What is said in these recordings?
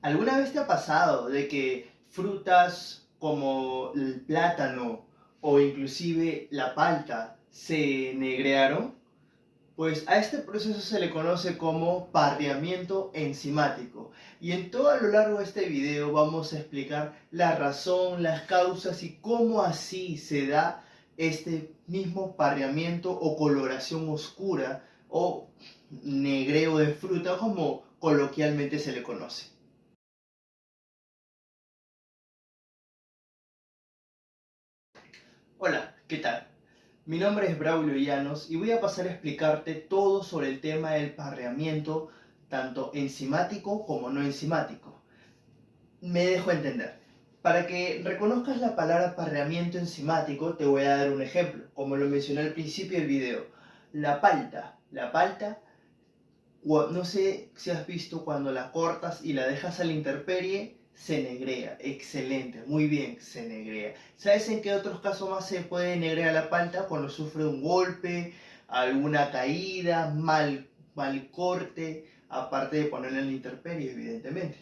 ¿Alguna vez te ha pasado de que frutas como el plátano o inclusive la palta se negrearon? Pues a este proceso se le conoce como parreamiento enzimático. Y en todo a lo largo de este video vamos a explicar la razón, las causas y cómo así se da este mismo parreamiento o coloración oscura o negreo de fruta como coloquialmente se le conoce. Hola, ¿qué tal? Mi nombre es Braulio Llanos y voy a pasar a explicarte todo sobre el tema del parreamiento, tanto enzimático como no enzimático. Me dejo entender. Para que reconozcas la palabra parreamiento enzimático, te voy a dar un ejemplo, como lo mencioné al principio del video. La palta. La palta, no sé si has visto cuando la cortas y la dejas a la intemperie, se negrea. Excelente, muy bien, se negrea. ¿Sabes en qué otros casos más se puede negrear la palta? Cuando sufre un golpe, alguna caída, mal corte, aparte de ponerla en la intemperie, evidentemente.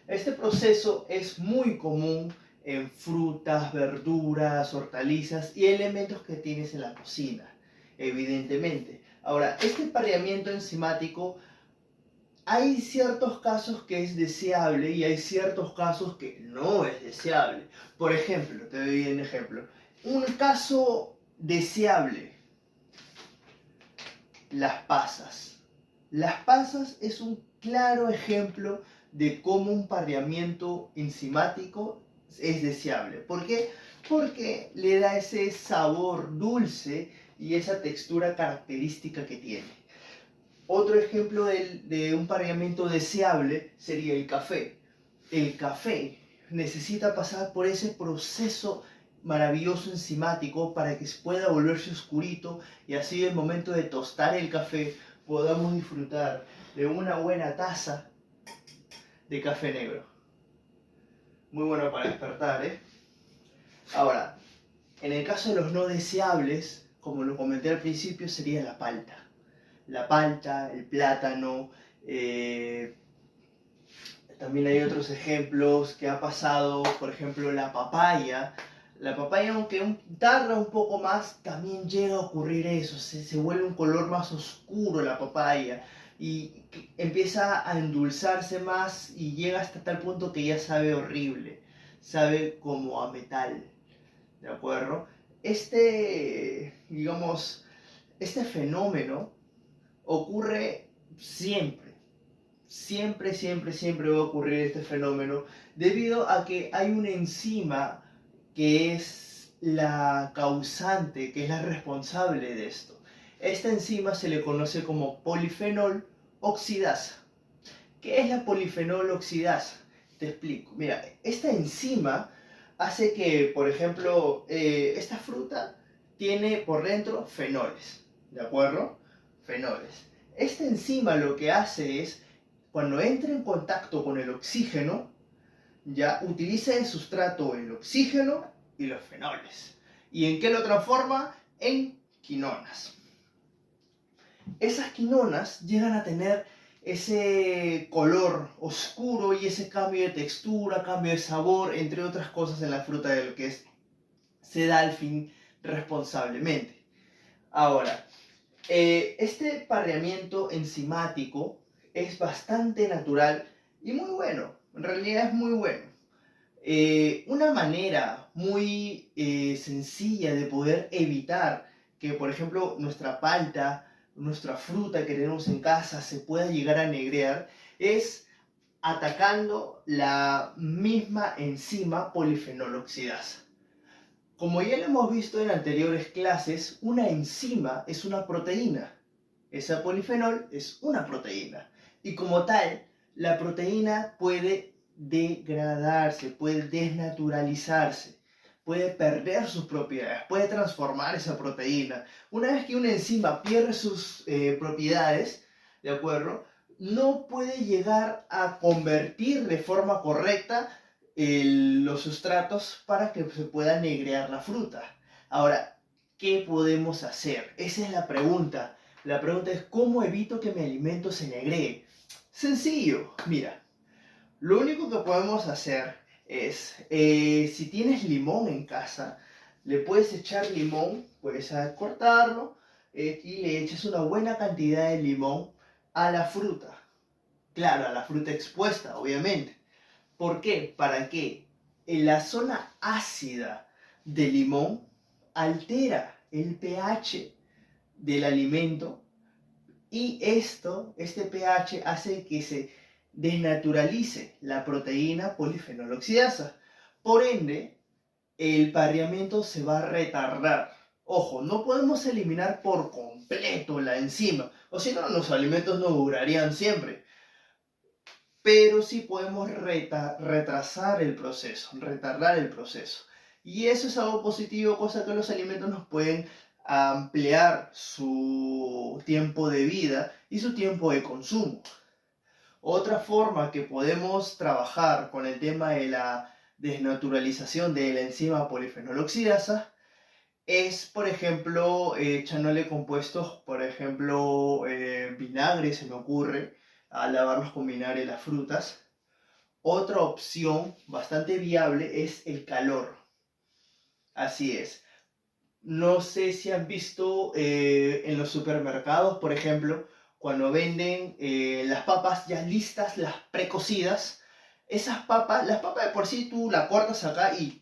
Este proceso es muy común en frutas, verduras, hortalizas y elementos que tienes en la cocina, evidentemente. Ahora, este pareamiento enzimático, hay ciertos casos que es deseable y hay ciertos casos que no es deseable. Por ejemplo, te doy un ejemplo. Un caso deseable, las pasas. Las pasas es un claro ejemplo de cómo un parreamiento enzimático es deseable. ¿Por qué? Porque le da ese sabor dulce y esa textura característica que tiene. Otro ejemplo de un parreamiento deseable sería el café. El café necesita pasar por ese proceso maravilloso enzimático para que pueda volverse oscurito y así el momento de tostar el café podamos disfrutar de una buena taza de café negro. Muy bueno para despertar, ¿eh? Ahora, en el caso de los no deseables, como lo comenté al principio, sería la palta. La palta, el plátano, también hay otros ejemplos que ha pasado, por ejemplo, la papaya. La papaya, aunque tarda un poco más, también llega a ocurrir eso. Se vuelve un color más oscuro la papaya y empieza a endulzarse más y llega hasta tal punto que ya sabe horrible. Sabe como a metal. ¿De acuerdo? Digamos, este fenómeno ocurre siempre. Siempre va a ocurrir este fenómeno debido a que hay una enzima que es la causante, que es la responsable de esto. Esta enzima se le conoce como polifenol oxidasa. ¿Qué es la polifenol oxidasa? Te explico. Mira, esta enzima hace que, por ejemplo, esta fruta tiene por dentro fenoles, ¿de acuerdo? Fenoles. Esta enzima lo que hace es, cuando entra en contacto con el oxígeno, ya utiliza de sustrato el oxígeno y los fenoles. ¿Y en qué lo transforma? En quinonas. Esas quinonas llegan a tener ese color oscuro y ese cambio de textura, cambio de sabor, entre otras cosas en la fruta de lo que se da al fin responsablemente. Ahora, este parreamiento enzimático es bastante natural y muy bueno, en realidad es muy bueno. Una manera muy sencilla de poder evitar que, por ejemplo, nuestra palta, nuestra fruta que tenemos en casa se pueda llegar a negrear es atacando la misma enzima polifenol oxidasa. Como ya lo hemos visto en anteriores clases, una enzima es una proteína. Esa polifenol es una proteína. Y como tal, la proteína puede degradarse, puede desnaturalizarse, puede perder sus propiedades, puede transformar esa proteína. Una vez que una enzima pierde sus propiedades, ¿de acuerdo? No puede llegar a convertir de forma correcta los sustratos para que se pueda negrear la fruta. Ahora, ¿qué podemos hacer? Esa es la pregunta. La pregunta es, ¿cómo evito que mi alimento se negree? Sencillo, mira, Lo único que podemos hacer es, si tienes limón en casa, le puedes echar limón, puedes cortarlo y le echas una buena cantidad de limón a la fruta. Claro, a la fruta expuesta, obviamente. ¿Por qué? Para que en la zona ácida del limón altera el pH del alimento y este pH hace que se desnaturalice la proteína polifenol oxidasa. Por ende, el parriamiento se va a retardar. Ojo, no podemos eliminar por completo la enzima, o si no, los alimentos no durarían siempre. Pero sí podemos retrasar el proceso, retardar el proceso. Y eso es algo positivo, cosa que los alimentos nos pueden ampliar su tiempo de vida y su tiempo de consumo. Otra forma que podemos trabajar con el tema de la desnaturalización de la enzima polifenol oxidasa es, por ejemplo, echándole compuestos, por ejemplo, vinagre, se me ocurre, a lavarlos con vinagre las frutas. Otra opción bastante viable es el calor. Así es. No sé si han visto en los supermercados, por ejemplo, cuando venden las papas ya listas, las precocidas. Esas papas, las papas de por sí tú la cortas acá y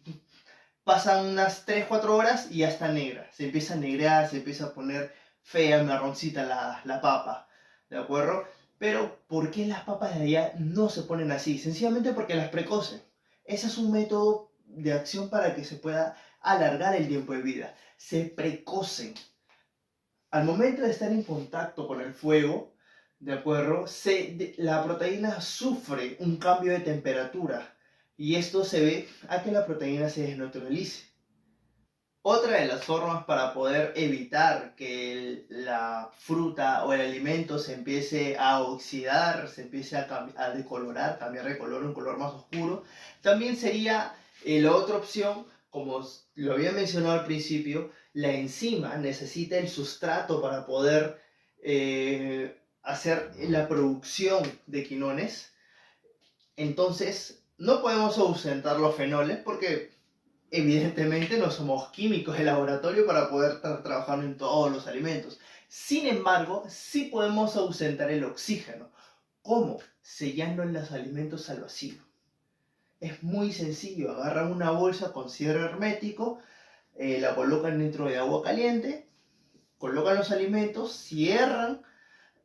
pasan unas 3-4 horas y ya está negra. Se empieza a negrear, se empieza a poner fea, marroncita la papa. ¿De acuerdo? Pero, ¿por qué las papas de allá no se ponen así? Sencillamente porque las precocen. Ese es un método de acción para que se pueda alargar el tiempo de vida. Se precocen. Al momento de estar en contacto con el fuego, ¿de acuerdo? La proteína sufre un cambio de temperatura y esto se ve a que la proteína se desnaturalice. Otra de las formas para poder evitar que la fruta o el alimento se empiece a oxidar, se empiece a decolorar, cambiar de color, un color más oscuro, también sería la otra opción, como lo había mencionado al principio, la enzima necesita el sustrato para poder hacer la producción de quinones. Entonces, no podemos ausentar los fenoles porque evidentemente no somos químicos de laboratorio para poder estar trabajando en todos los alimentos. Sin embargo, sí podemos ausentar el oxígeno. ¿Cómo? Sellando los alimentos al vacío. Es muy sencillo. Agarran una bolsa con cierre hermético, la colocan dentro de agua caliente, colocan los alimentos, cierran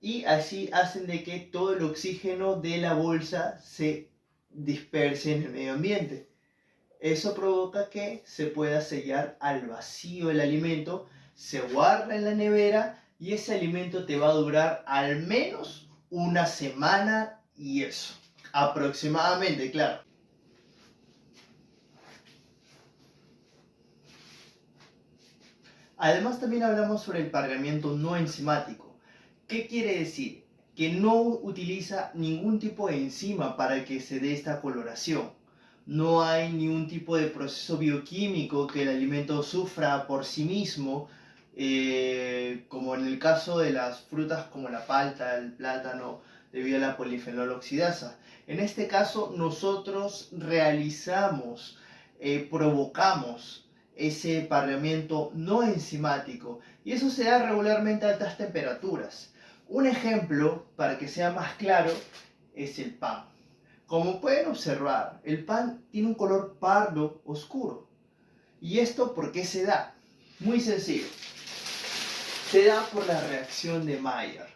y así hacen de que todo el oxígeno de la bolsa se disperse en el medio ambiente. Eso provoca que se pueda sellar al vacío el alimento, se guarda en la nevera y ese alimento te va a durar al menos una semana y eso, aproximadamente, claro. Además también hablamos sobre el pargamiento no enzimático. ¿Qué quiere decir? Que no utiliza ningún tipo de enzima para que se dé esta coloración. No hay ningún tipo de proceso bioquímico que el alimento sufra por sí mismo, como en el caso de las frutas como la palta, el plátano, debido a la polifenol oxidasa. En este caso nosotros realizamos, provocamos ese parramiento no enzimático y eso se da regularmente a altas temperaturas. Un ejemplo, para que sea más claro, es el pan. Como pueden observar, el pan tiene un color pardo oscuro. ¿Y esto por qué se da? Muy sencillo. Se da por la reacción de Maillard.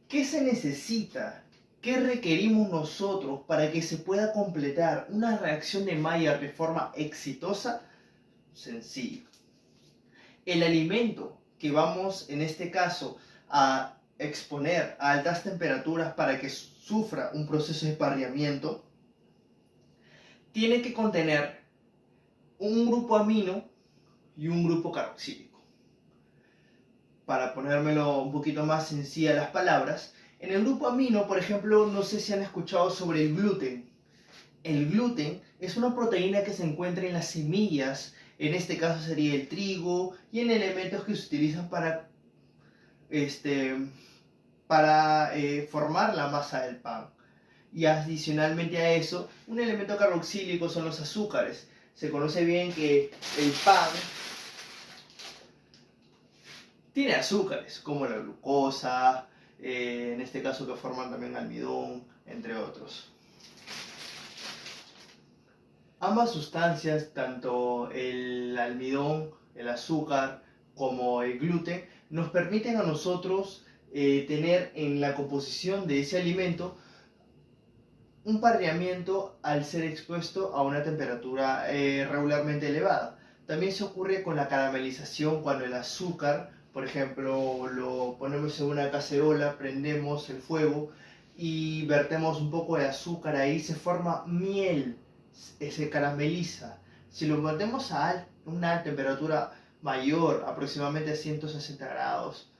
¿Qué se necesita? ¿Qué requerimos nosotros para que se pueda completar una reacción de Maillard de forma exitosa? Sencillo. El alimento que vamos, en este caso, a exponer a altas temperaturas para que sufra un proceso de parrillamiento, tiene que contener un grupo amino y un grupo carboxílico. Para ponérmelo un poquito más sencilla las palabras, en el grupo amino, por ejemplo, no sé si han escuchado sobre el gluten. El gluten es una proteína que se encuentra en las semillas, en este caso sería el trigo, y en elementos que se utilizan para formar la masa del pan. Y adicionalmente a eso, un elemento carboxílico son los azúcares. Se conoce bien que el pan tiene azúcares, como la glucosa, en este caso que forman también almidón, entre otros. Ambas sustancias, tanto el almidón, el azúcar, como el gluten, nos permiten a nosotros tener en la composición de ese alimento un parreamiento al ser expuesto a una temperatura regularmente elevada. También se ocurre con la caramelización cuando el azúcar, por ejemplo, lo ponemos en una cacerola, prendemos el fuego y vertemos un poco de azúcar ahí, se forma miel, se carameliza. Si lo metemos a una temperatura mayor, aproximadamente a 160 grados,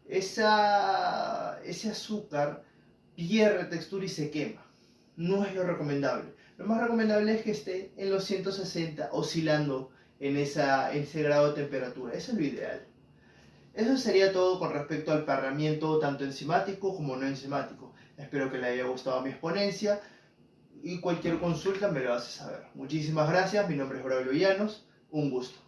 ese azúcar pierde textura y se quema. No es lo recomendable. Lo más recomendable es que esté en los 160, oscilando en ese grado de temperatura. Eso es lo ideal. Eso sería todo con respecto al parramiento tanto enzimático como no enzimático. Espero que le haya gustado mi exponencia y cualquier consulta me lo hace saber. Muchísimas gracias, mi nombre es Braulio Llanos, un gusto.